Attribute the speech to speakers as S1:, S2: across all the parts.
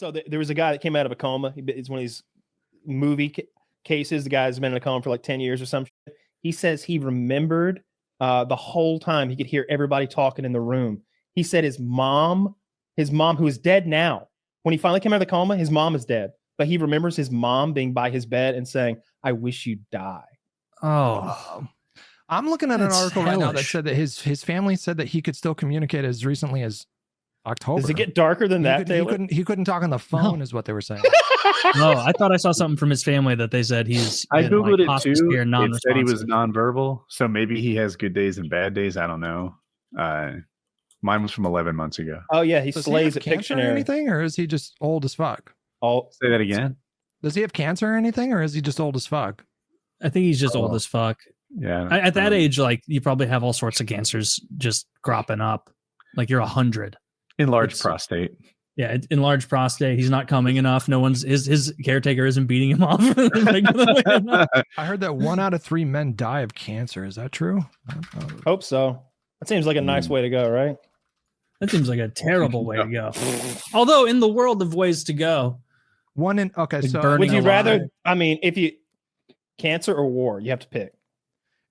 S1: So there was a guy that came out of a coma. It's one of these movie cases. The guy's been in a coma for like 10 years or some shit. He says he remembered the whole time he could hear everybody talking in the room. He said his mom, who is dead now, when he finally came out of the coma, his mom is dead. But he remembers his mom being by his bed and saying, "I wish you'd die."
S2: Oh. I'm looking at an article right now that said that his family said that he could still communicate as recently as October.
S1: Does it get darker than that, Taylor?
S2: He couldn't talk on the phone, is what they were saying.
S3: No, I thought I saw something from his family that they said he's.
S4: I googled it too. It said he was
S3: non-responsive.
S4: nonverbal, so maybe he has good days and bad days. I don't know. Mine was from 11 months ago.
S1: Oh yeah, he
S2: Does
S1: slays
S2: he
S1: at
S2: have cancer or
S1: Pictionary.
S2: anything, or is he just old as fuck?
S4: Say that again.
S2: Does he have cancer or anything, or is he just old as fuck?
S3: I think he's just old as fuck.
S4: Yeah.
S3: At that age, like you probably have all sorts of cancers just cropping up. Like you're 100.
S4: Enlarged prostate.
S3: Yeah, enlarged prostate. He's not coming enough. No one's his caretaker isn't beating him off.
S2: I heard that 1 out of 3 men die of cancer. Is that true?
S1: Hope so. That seems like a nice way to go, right?
S3: That seems like a terrible way to go. Although in the world of ways to go,
S2: so
S1: would you rather? I mean, if you cancer or war, you have to pick.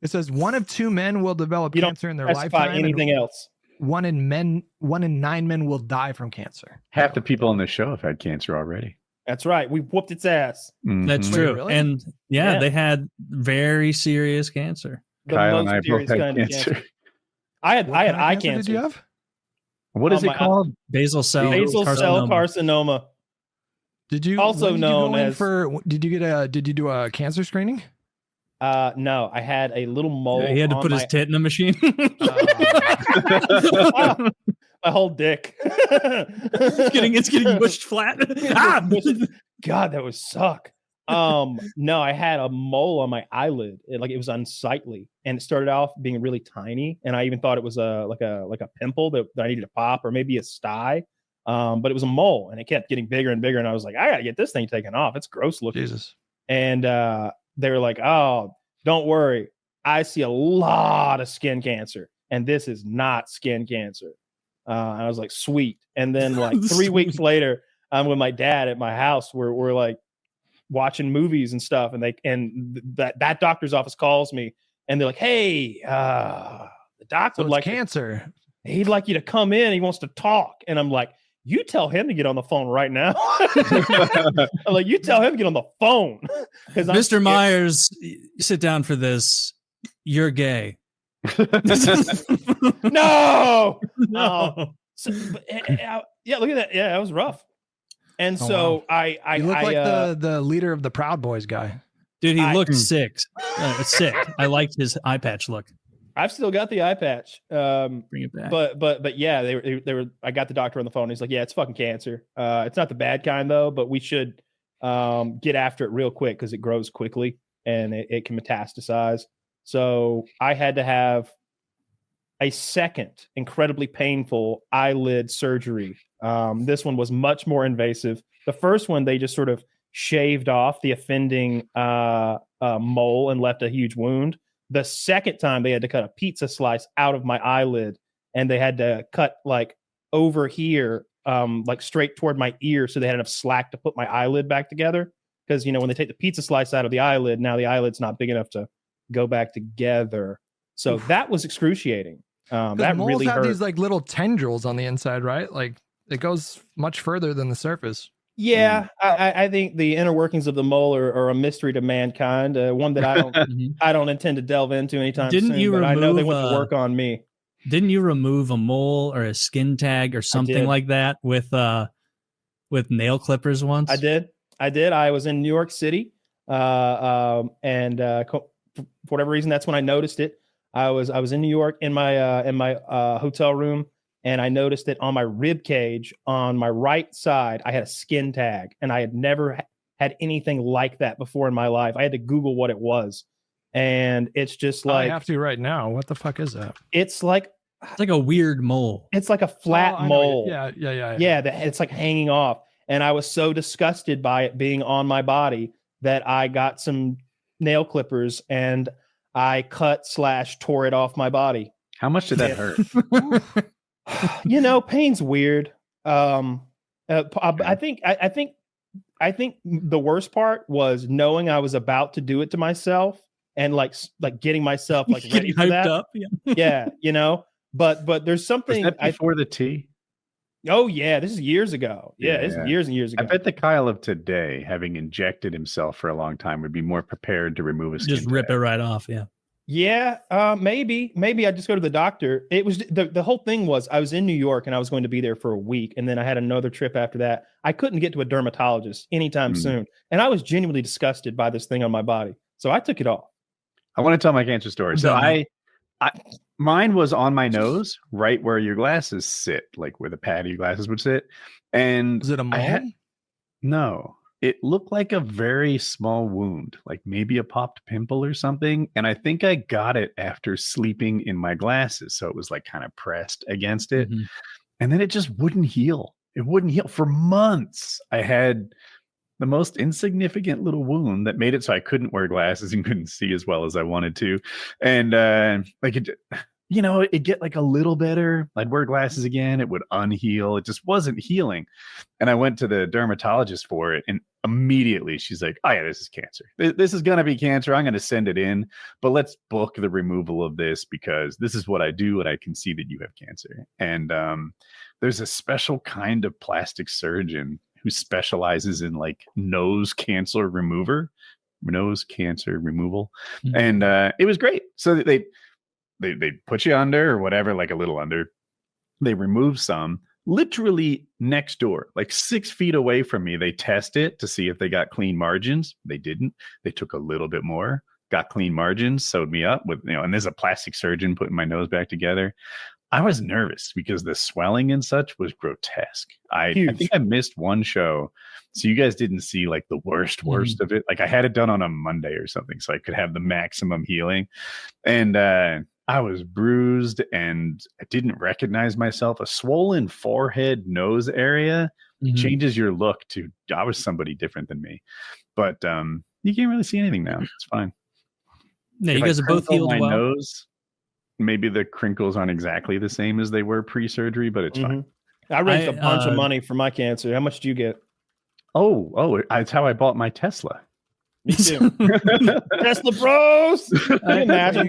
S2: It says 1 of 2 men will develop cancer in their lifetime.
S1: Anything else?
S2: 1 in 9 men will die from cancer.
S4: Half the people on this show have had cancer already.
S1: That's right. We whooped its ass.
S4: Mm-hmm.
S3: That's true.
S2: Really?
S3: And yeah, they had very serious cancer.
S4: Kyle and I both had cancer.
S1: I had eye cancer.
S2: Did you have?
S4: What is it called?
S3: Basal cell
S1: carcinoma.
S2: Did you
S1: also known as?
S2: Did you do a cancer screening?
S1: No, I had a little mole.
S3: He had to put his tit in a machine.
S1: My whole dick.
S3: it's getting pushed flat.
S1: God, that would suck. No, I had a mole on my eyelid. It was unsightly, and it started off being really tiny, and I even thought it was like a pimple that I needed to pop, or maybe a sty. But it was a mole, and it kept getting bigger and bigger, and I was like, I gotta get this thing taken off. It's gross looking.
S2: Jesus.
S1: And they were like, "Oh, don't worry. I see a lot of skin cancer, and this is not skin cancer." And I was like, "Sweet." And then like 3 weeks later, I'm with my dad at my house. We're like watching movies and stuff, and that doctor's office calls me, and they're like, "Hey, the doctor would like
S2: cancer.
S1: He'd like you to come in. He wants to talk." And I'm like, "You tell him to get on the phone right now." I'm like, "You tell him to get on the phone."
S3: Mr. Myers, sit down for this. You're gay.
S1: No. Yeah, look at that. Yeah, that was rough. And so
S2: wow. You look like the leader of the Proud Boys guy.
S3: Dude, he looked sick. Sick. I liked his eye patch look.
S1: I've still got the eye patch.
S3: Bring it back.
S1: But yeah, they were. I got the doctor on the phone. He's like, "Yeah, it's fucking cancer. It's not the bad kind though, but we should get after it real quick because it grows quickly and it can metastasize." So I had to have a second incredibly painful eyelid surgery. This one was much more invasive. The first one, they just sort of shaved off the offending mole and left a huge wound. The second time, they had to cut a pizza slice out of my eyelid, and they had to cut like over here, like straight toward my ear, so they had enough slack to put my eyelid back together. Because when they take the pizza slice out of the eyelid, now the eyelid's not big enough to go back together. So that was excruciating. That
S2: moles
S1: really
S2: have
S1: hurt.
S2: These like little tendrils on the inside, right? Like it goes much further than the surface.
S1: Yeah, I think the inner workings of the mole are a mystery to mankind. One that I don't I don't intend to delve into anytime soon. But I know they want to work on me.
S3: Didn't you remove a mole or a skin tag or something like that with nail clippers once?
S1: I did. I was in New York City, and for whatever reason, that's when I noticed it. I was in New York in my hotel room, and I noticed that on my rib cage on my right side, I had a skin tag, and I had never had anything like that before in my life. I had to Google what it was, and it's just like
S2: I have to right now. What the fuck is that?
S1: It's like
S3: a weird mole.
S1: It's like a flat mole.
S2: Yeah.
S1: It's like hanging off, and I was so disgusted by it being on my body that I got some nail clippers and I cut/tore it off my body.
S4: How much did that hurt?
S1: Pain's weird. And I think the worst part was knowing I was about to do it to myself and like getting myself like ready for that.
S3: Up.
S1: Yeah, you know. But there's something.
S4: Was that before the tea?
S1: Oh yeah, this is years ago. Yeah, this is years and years ago.
S4: I bet the Kyle of today, having injected himself for a long time, would be more prepared to remove a skin
S3: just rip it right off. Yeah.
S1: Yeah, maybe I just go to the doctor. It was the whole thing was I was in New York and I was going to be there for a week, and then I had another trip after that. I couldn't get to a dermatologist anytime soon, and I was genuinely disgusted by this thing on my body, so I took it off.
S4: I want to tell my cancer story. So mine was on my nose, right where your glasses sit, like where the pad of your glasses would sit. And
S2: was it a mole?
S4: No, it looked like a very small wound, like maybe a popped pimple or something. And I think I got it after sleeping in my glasses. So it was like kind of pressed against it. Mm-hmm. And then it just wouldn't heal. It wouldn't heal for months. I had the most insignificant little wound that made it so I couldn't wear glasses and couldn't see as well as I wanted to. And it'd get like a little better. I'd wear glasses again. It would unheal. It just wasn't healing. And I went to the dermatologist for it. And immediately she's like, oh yeah, this is cancer. This is going to be cancer. I'm going to send it in, but let's book the removal of this because this is what I do. And I can see that you have cancer. And there's a special kind of plastic surgeon who specializes in like nose cancer removal. Mm-hmm. And it was great. So they put you under or whatever, like a little under. They remove some literally next door, like 6 feet away from me. They test it to see if they got clean margins. They didn't. They took a little bit more, got clean margins, sewed me up with, and there's a plastic surgeon putting my nose back together. I was nervous because the swelling and such was grotesque. I think I missed one show. So you guys didn't see like the worst of it. Like I had it done on a Monday or something so I could have the maximum healing. And I was bruised and I didn't recognize myself. A swollen forehead, nose area changes your look to, I was somebody different than me. But you can't really see anything now. It's fine.
S3: Yeah, you guys are both healed well.
S4: Nose, maybe the crinkles aren't exactly the same as they were pre-surgery, but it's fine.
S1: I raised a bunch of money for my cancer. How much did you get?
S4: Oh, that's how I bought my Tesla.
S1: Me too. Tesla bros. Imagine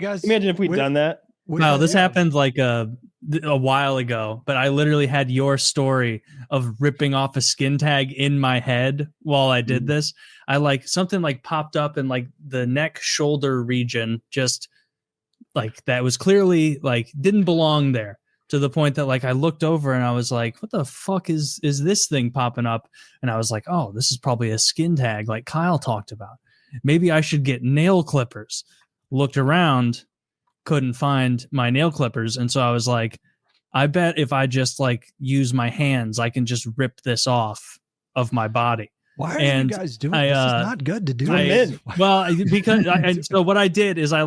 S1: if we'd done that.
S3: Wow, this happened like a while ago, but I literally had your story of ripping off a skin tag in my head while I did this. I like something like popped up in like the neck shoulder region, just like that was clearly like didn't belong there, to the point that like I looked over and I was like, what the fuck is this thing popping up? And I was like, oh, this is probably a skin tag like Kyle talked about. Maybe I should get nail clippers. Looked around, couldn't find my nail clippers. And so I was like, I bet if I just like use my hands, I can just rip this off of my body.
S2: Why are you guys doing this? Is not good to do.
S3: So what I did is I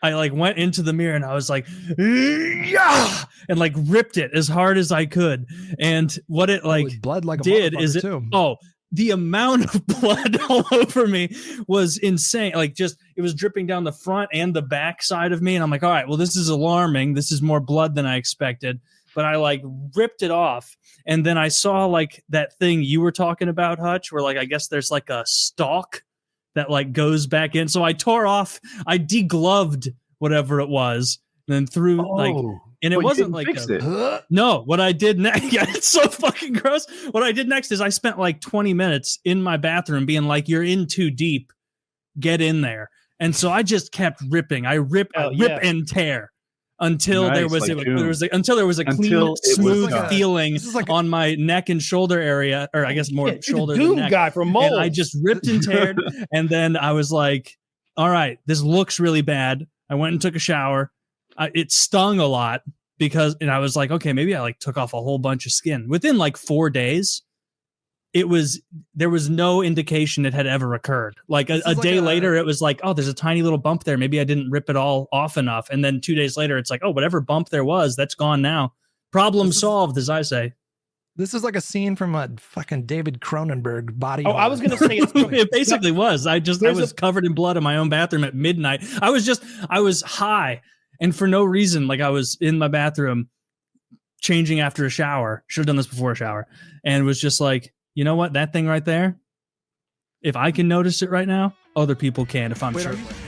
S3: went into the mirror and I was like, yeah, and like ripped it as hard as I could. And what it like
S2: blood like
S3: did is the amount of blood all over me was insane. Like just, it was dripping down the front and the back side of me. And I'm like, all right, well, this is alarming. This is more blood than I expected. But I like ripped it off. And then I saw like that thing you were talking about, Hutch, where like, I guess there's like a stalk that like goes back in. So I degloved whatever it was and then threw and it wasn't like no, what I did next, yeah, it's so fucking gross. What I did next is I spent like 20 minutes in my bathroom being like, you're in too deep, get in there. And so I just kept ripping. I rip and tear until there was a clean, smooth feeling on my neck and shoulder area, or I guess more shoulder than neck.
S1: Guy from Mole.
S3: And I just ripped and teared, and then I was like, all right, this looks really bad. I went and took a shower. It stung a lot and I was like, okay, maybe I like took off a whole bunch of skin. Within like 4 days, there was no indication it had ever occurred. Like a day later, it was like, oh, there's a tiny little bump there. Maybe I didn't rip it all off enough. And then 2 days later, it's like, oh, whatever bump there was, that's gone now. Problem solved, as I say.
S2: This is like a scene from a fucking David Cronenberg body.
S1: Oh, I was going to say
S3: it basically was. I was covered in blood in my own bathroom at midnight. I was high, and for no reason, like I was in my bathroom changing after a shower. Should have done this before a shower. And was just like, you know what? That thing right there, if I can notice it right now, other people can if I'm shirtless.